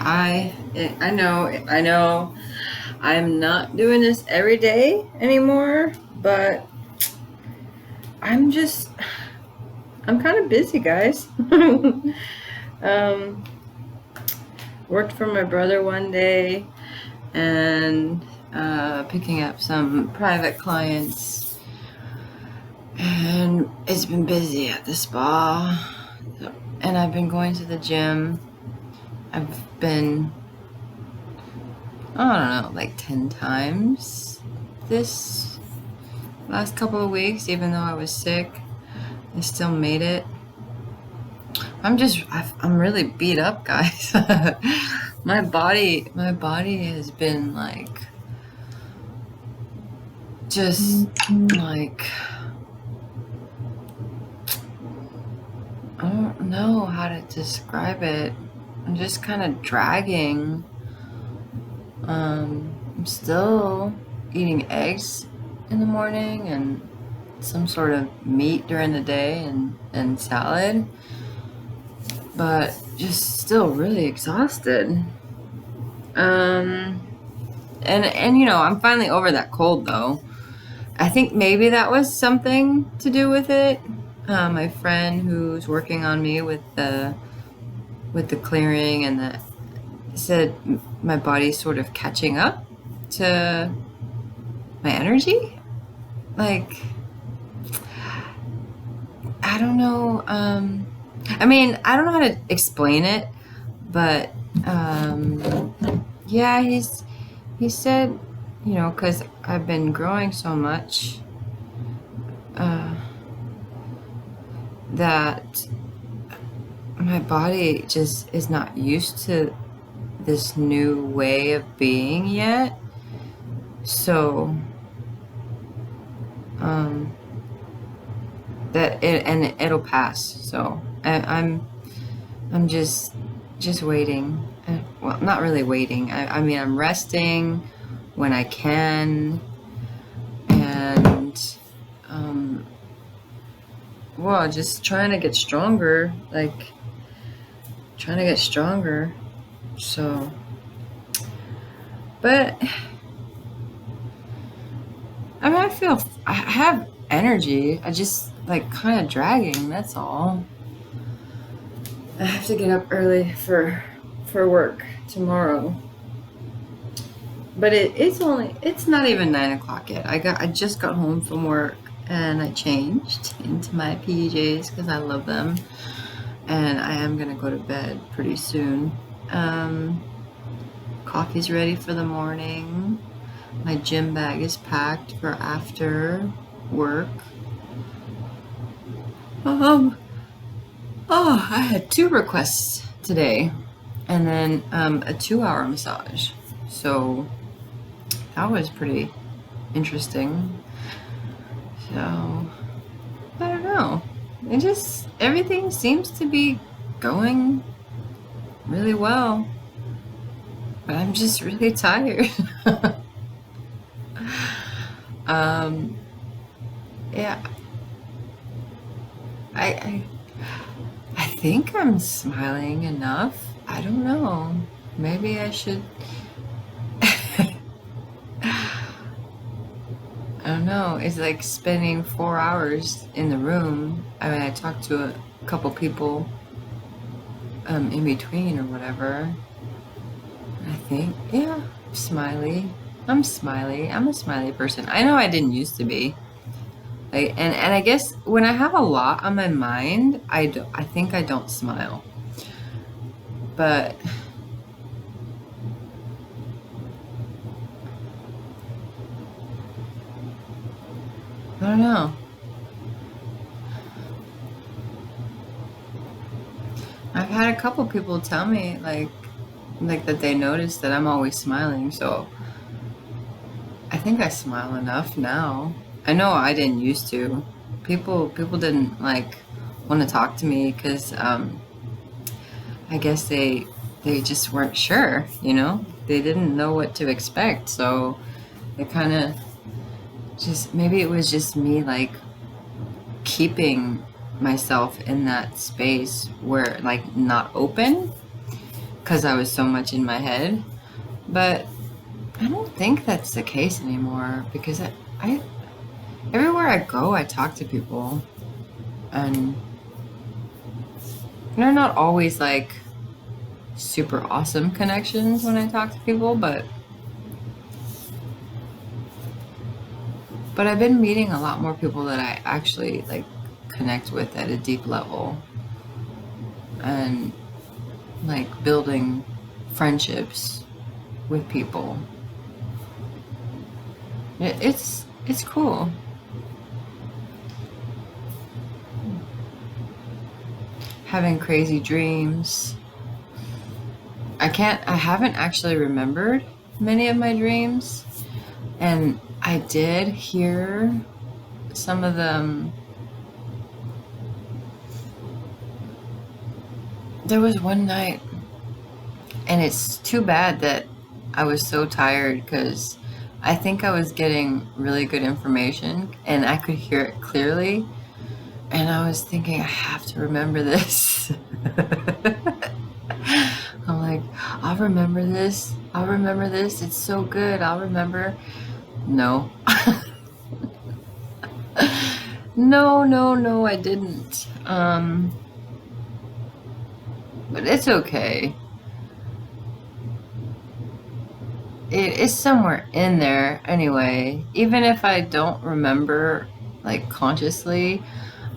I know I'm not doing this every day anymore, but I'm just I'm kind of busy, guys. um Worked for my brother one day and picking up some private clients, and it's been busy at the spa. And I've been going to the gym. I've been, I don't know, like 10 times this last couple of weeks. Even though I was sick, I still made it. I'm really beat up, guys. My body has been like, just like, I don't know how to describe it. I'm just kind of dragging. I'm still eating eggs in the morning and some sort of meat during the day and salad, but just still really exhausted. And you know, I'm finally over that cold though. I think maybe that was something to do with it. My friend who's working on me with the clearing and the said my body's sort of catching up to my energy. Like, I don't know. I mean, I don't know how to explain it, but yeah, he said, you know, because I've been growing so much, that my body just is not used to this new way of being yet. So it'll pass. So I'm just waiting. Well, not really waiting. I mean, I'm resting when I can, and well, just trying to get stronger. Like, trying to get stronger. So, but I mean, I have energy. I just like kind of dragging. That's all. I have to get up early for work tomorrow. But it's not even 9 o'clock yet. I just got home from work and I changed into my PJs because I love them. And I am gonna go to bed pretty soon. Coffee's ready for the morning. My gym bag is packed for after work. I had 2 requests today, and then a 2-hour massage. So that was pretty interesting. So I don't know. Everything seems to be going really well, but I'm just really tired. Yeah, I think I'm smiling enough. I don't know. Maybe I should. I don't know. It's like spending 4 hours in the room. I mean, I talked to a couple people in between or whatever. I think, yeah, smiley. I'm smiley. I'm a smiley person. I know I didn't used to be. Like, and I guess when I have a lot on my mind, I think I don't smile. But I don't know. I've had a couple people tell me like that they noticed that I'm always smiling, so I think I smile enough now. I know I didn't used to. People didn't like want to talk to me because I guess they just weren't sure, you know? They didn't know what to expect, so they kind of just, maybe it was just me like keeping myself in that space where like not open, because I was so much in my head. But I don't think that's the case anymore, because I everywhere I go, I talk to people, and they're not always like super awesome connections when I talk to people, but I've been meeting a lot more people that I actually like connect with at a deep level, and like building friendships with people. It's cool. Having crazy dreams. I haven't actually remembered many of my dreams, and I did hear some of them. There was one night, and it's too bad that I was so tired, because I think I was getting really good information and I could hear it clearly, and I was thinking, I have to remember this. I'm like, I'll remember this. I'll remember this. It's so good. I'll remember. No. No, I didn't. But it's okay. It is somewhere in there anyway. Even if I don't remember, like, consciously,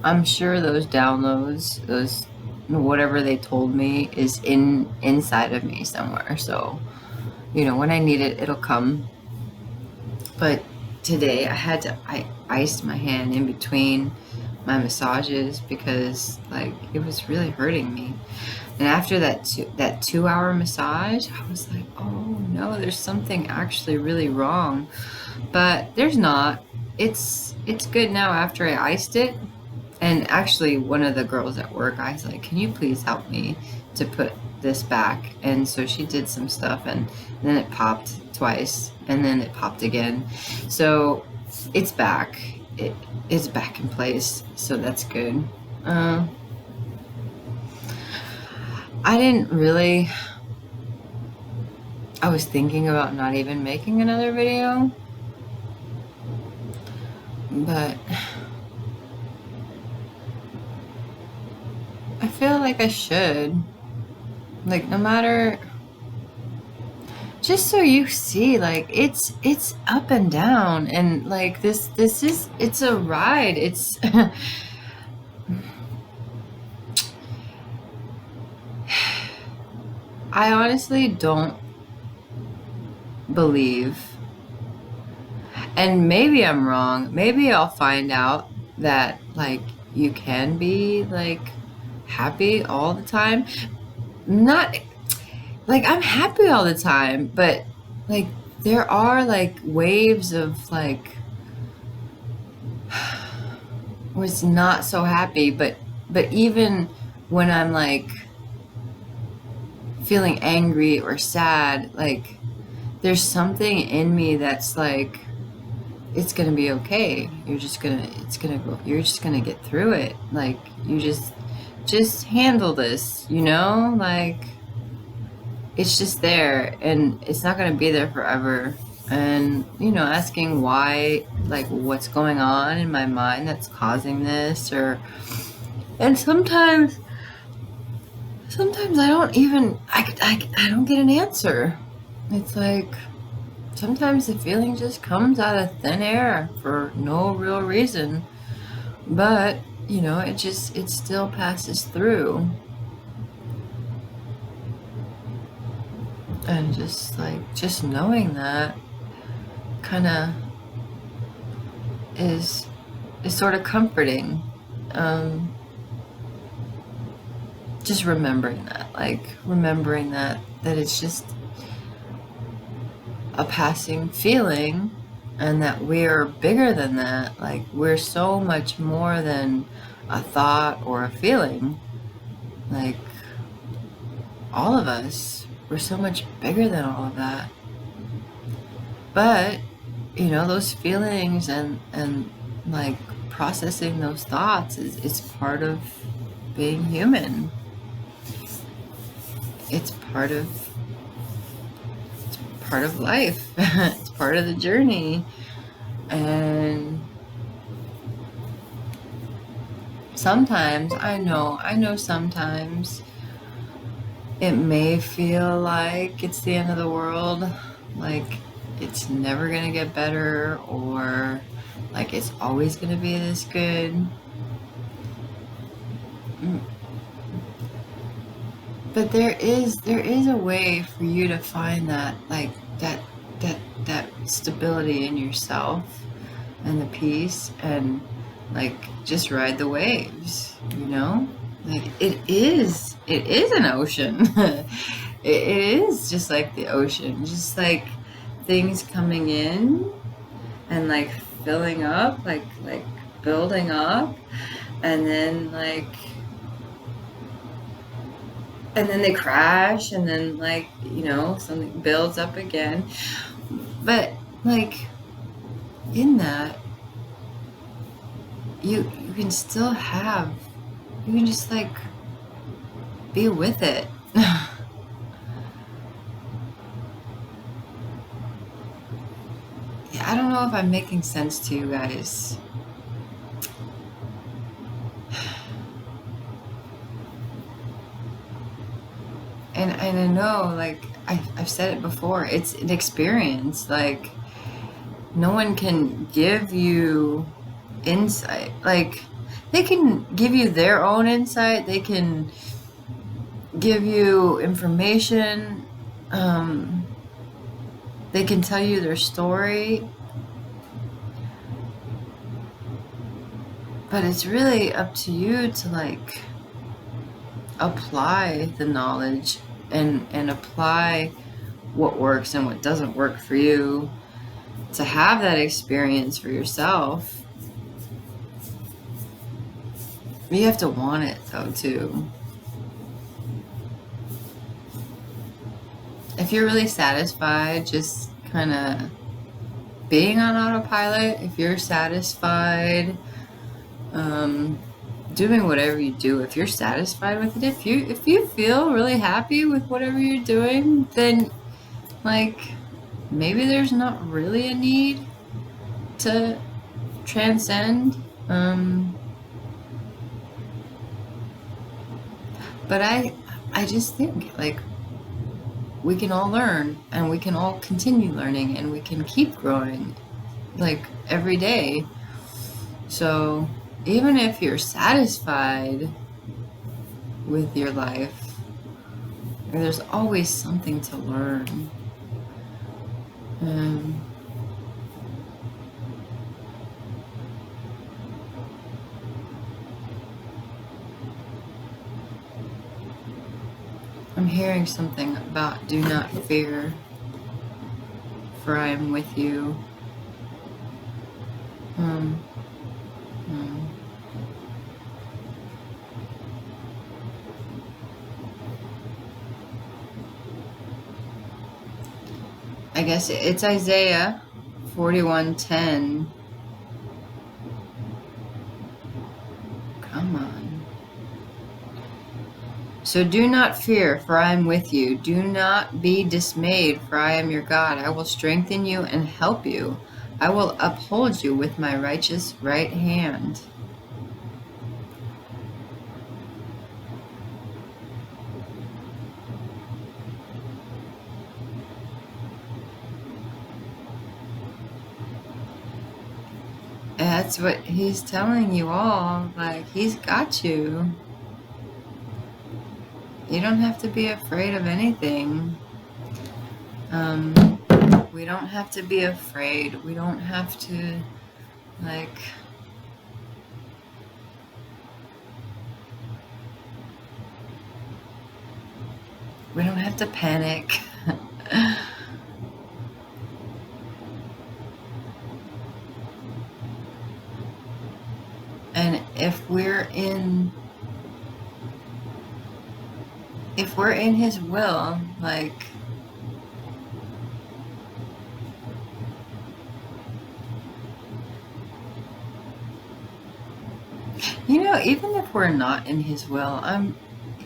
I'm sure those downloads, those whatever they told me, is inside of me somewhere. So, when I need it, it'll come. But today I iced my hand in between my massages, because like it was really hurting me. And after that 2-hour massage, I was like, oh no, there's something actually really wrong. But there's not. It's good now after I iced it. And actually, one of the girls at work, I was like, can you please help me to put this back? And so she did some stuff, and then it popped twice, and then it popped again. So it's back. It's back in place. So that's good. I was thinking about not even making another video, but I feel like I should. Like, no matter, just so you see, like, it's up and down, and like it's a ride. It's I honestly don't believe, and maybe I'm wrong, maybe I'll find out that like you can be like happy all the time. Not like I'm happy all the time, but like there are like waves of like was not so happy, but even when I'm like feeling angry or sad, like there's something in me that's like, it's gonna be okay. You're just gonna get through it. Like, you just handle this, like it's just there, and it's not gonna be there forever. And asking why, like what's going on in my mind that's causing this, and sometimes I don't even I don't get an answer. It's like sometimes the feeling just comes out of thin air for no real reason, but it still passes through. And just knowing that kind of is sort of comforting. Just remembering that it's just a passing feeling, and that we're bigger than that. Like, we're so much more than a thought or a feeling. Like, all of us, we're so much bigger than all of that. But those feelings and like processing those thoughts is part of being human. it's part of life. It's part of the journey. And sometimes I know sometimes it may feel like it's the end of the world, like it's never gonna get better, or like it's always gonna be this good. But there is a way for you to find that, like that stability in yourself and the peace, and like just ride the waves, you know? Like it is an ocean. It is just like the ocean, just like things coming in and like filling up, like building up, and then they crash, and then like, something builds up again. But like in that, you can still have, you can just like be with it. Yeah, I don't know if I'm making sense to you guys. And I know, like, I've said it before, it's an experience. Like, no one can give you insight. Like, they can give you their own insight, they can give you information, they can tell you their story, but it's really up to you to like apply the knowledge and apply what works and what doesn't work for you, to have that experience for yourself. You have to want it though too. If you're really satisfied just kind of being on autopilot, if you're satisfied doing whatever you do, if you're satisfied with it, if you feel really happy with whatever you're doing, then like maybe there's not really a need to transcend. But I just think like we can all learn, and we can all continue learning, and we can keep growing like every day. So even if you're satisfied with your life, there's always something to learn. I'm hearing something about do not fear, for I am with you. I guess it's Isaiah 41:10. Come on. So do not fear, for I am with you. Do not be dismayed, for I am your God. I will strengthen you and help you. I will uphold you with my righteous right hand. That's what he's telling you all. Like, he's got you. You don't have to be afraid of anything. We don't have to be afraid. We don't have to, like, we don't have to panic. And if we're in his will, like, even if we're not in his will,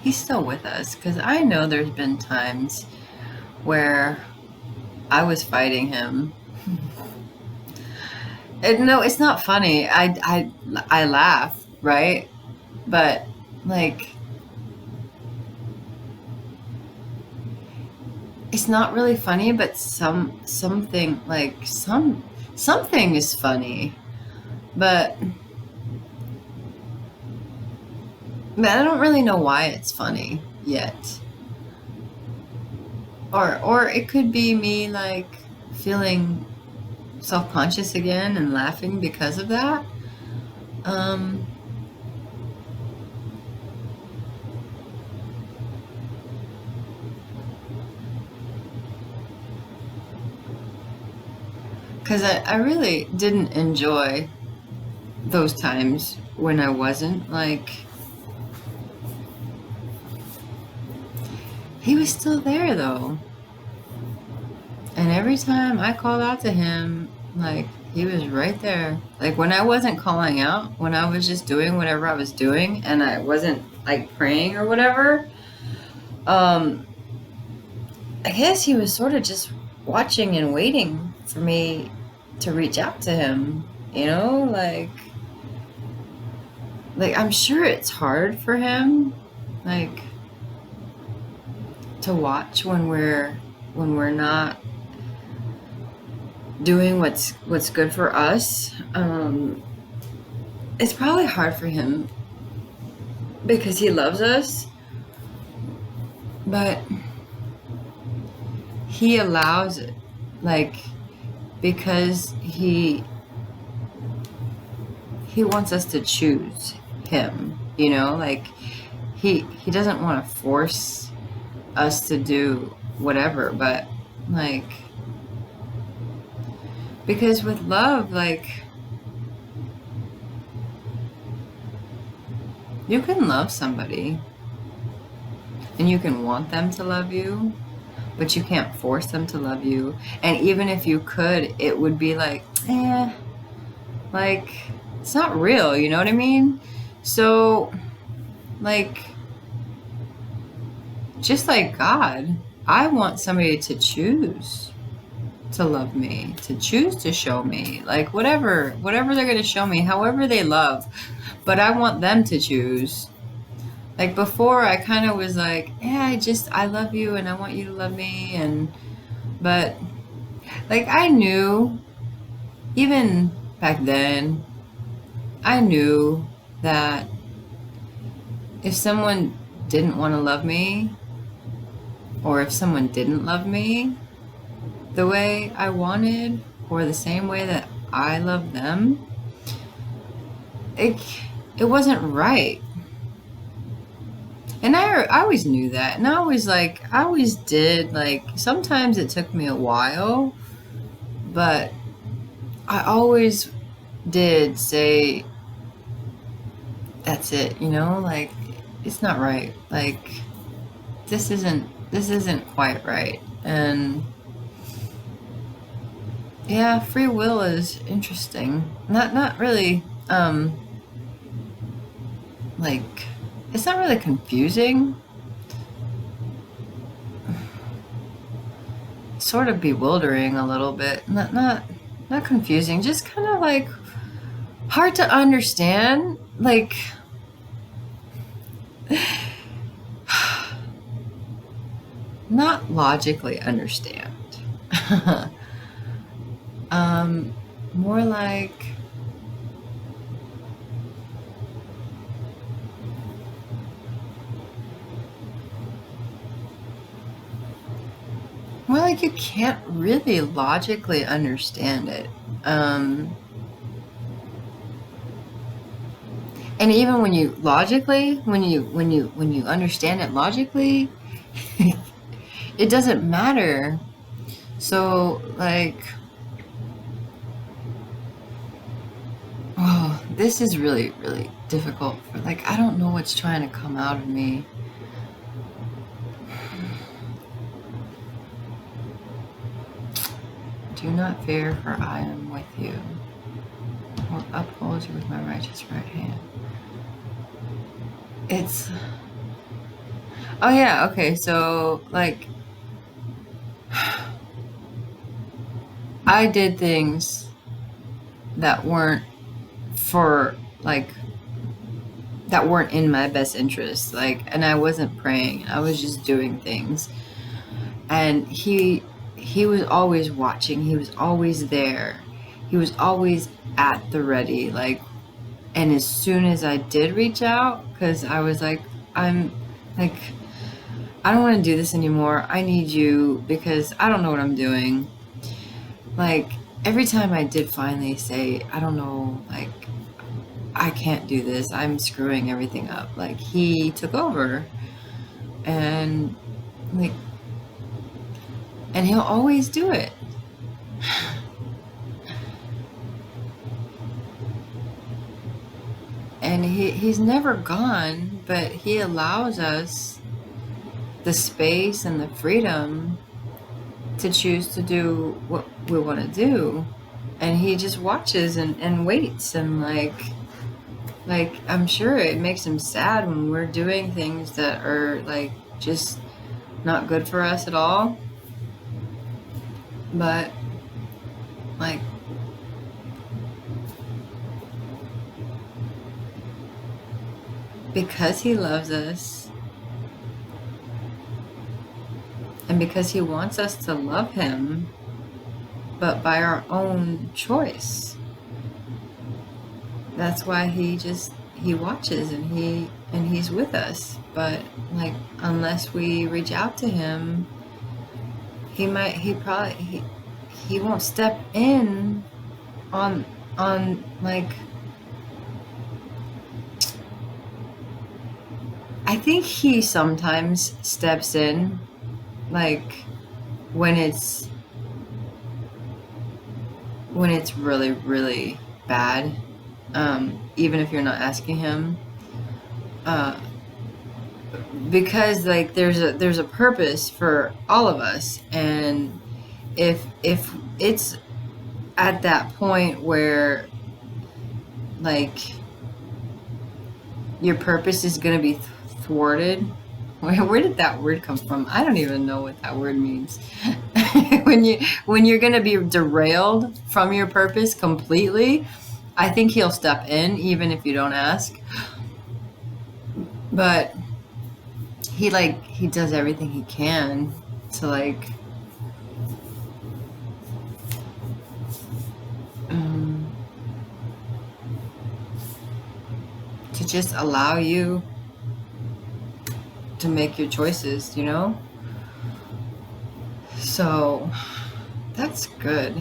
he's still with us, because I know there's been times where I was fighting him. No, it's not funny. I laugh, right? But like, it's not really funny, but something is funny. But I don't really know why it's funny yet. Or it could be me like feeling self-conscious again and laughing because of that. Um, because I really didn't enjoy those times when I wasn't like, he was still there though. And every time I called out to him, like, he was right there. Like, when I wasn't calling out, when I was just doing whatever I was doing and I wasn't like praying or whatever, um, I guess he was sort of just watching and waiting for me to reach out to him, you know? Like I'm sure it's hard for him, like, to watch when we're not doing what's good for us. It's probably hard for him because he loves us, but he allows it, like, because he wants us to choose him, you know, like he doesn't want to force us to do whatever, but like, because with love, like, you can love somebody and you can want them to love you, but you can't force them to love you. And even if you could, it would be like, like, it's not real, you know what I mean? So, like, just like God, I want somebody to choose to love me, to choose to show me, like, whatever they're going to show me, however they love, but I want them to choose. Like, before, I kind of was like, I love you and I want you to love me, but like, I knew, even back then, I knew that if someone didn't want to love me, or if someone didn't love me the way I wanted, or the same way that I love them, it wasn't right. And I always knew that. And I always did, like, sometimes it took me a while, but I always did say, that's it, you know, like, it's not right. Like, this isn't quite right. And yeah, free will is interesting. Not really, like, it's not really confusing. Sort of bewildering a little bit. Not confusing, just kind of like hard to understand. Like, not logically understand. More like, you can't really logically understand it. And even when you logically, when you understand it logically, it doesn't matter. So, like, oh, this is really, really difficult. Like, I don't know what's trying to come out of me. Do not fear, for I am with you. I will uphold you with my righteous right hand. It's Oh yeah, okay. So like I did things that weren't for like that weren't in my best interest. Like, and I wasn't praying. I was just doing things. And he was always watching. He was always there. He was always at the ready. Like, and as soon as I did reach out, because I was like, I'm like, I don't want to do this anymore. I need you because I don't know what I'm doing. Like, every time I did finally say, I don't know, like, I can't do this, I'm screwing everything up, like, he took over. And, like, and he'll always do it. And he's never gone, but he allows us the space and the freedom to choose to do what we want to do. And he just watches and waits and like I'm sure it makes him sad when we're doing things that are like just not good for us at all. But like because he loves us and because he wants us to love him, but by our own choice. That's why he watches and he's with us. But like unless we reach out to him, he won't step in on like I think he sometimes steps in like when it's really really bad, even if you're not asking him, uh, because like there's a purpose for all of us. And if it's at that point where like your purpose is going to be thwarted. Where did that word come from? I don't even know what that word means. When you're going to be derailed from your purpose completely, I think he'll step in even if you don't ask. But he does everything he can to like um, to just allow you to make your choices, you know? So that's good.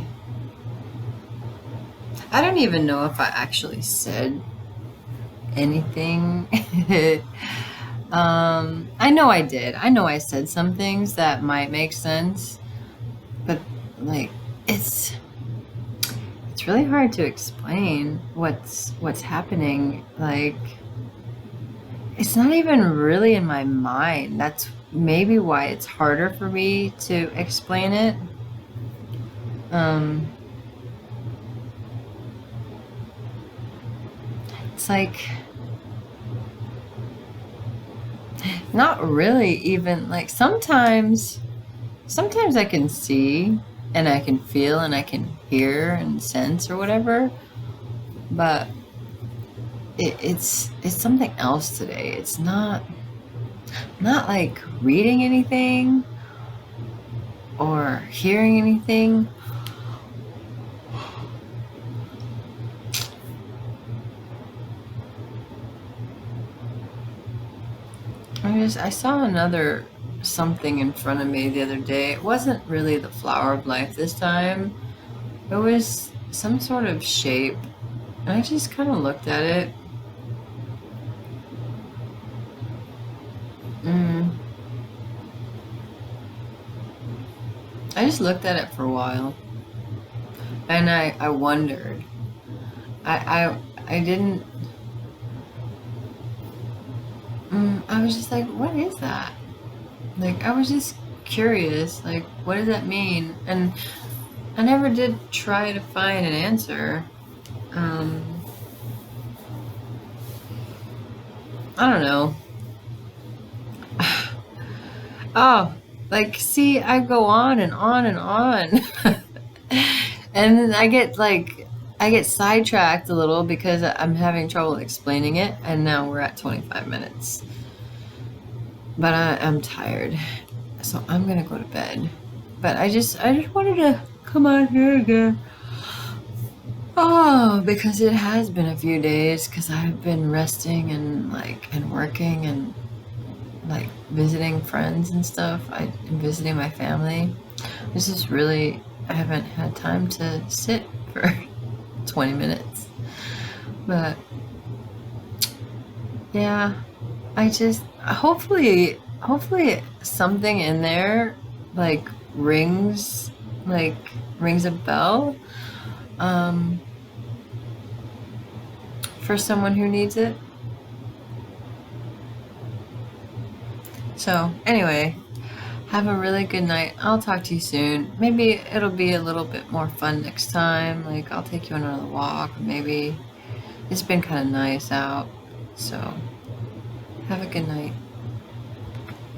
I don't even know if I actually said anything. I know I did. I know I said some things that might make sense, but like it's it's really hard to explain what's happening. Like it's not even really in my mind. That's maybe why it's harder for me to explain it. Um, it's like not really even like sometimes I can see and I can feel and I can hear and sense or whatever, but it's something else today. It's not like reading anything or hearing anything. I saw another something in front of me the other day. It wasn't really the flower of life this time. It was some sort of shape. And I just kind of looked at it. Mm, I just looked at it for a while. And I wondered. I didn't. I was just like, what is that? Like, I was just curious. Like, what does that mean? And I never did try to find an answer. Um, I don't know. Oh, like, see, I go on and on and on. And then I get sidetracked a little because I'm having trouble explaining it, and now we're at 25 minutes. But I'm tired, so I'm gonna go to bed. But I just wanted to come on here again. Oh, because it has been a few days because I've been resting and working and like visiting friends and stuff. I'm visiting my family. This is really, I haven't had time to sit for 20 minutes. But yeah, I just, hopefully something in there like rings, like rings a bell, um, for someone who needs it. So anyway, have a really good night. I'll talk to you soon. Maybe it'll be a little bit more fun next time. Like I'll take you on another walk. Maybe it's been kind of nice out. So have a good night.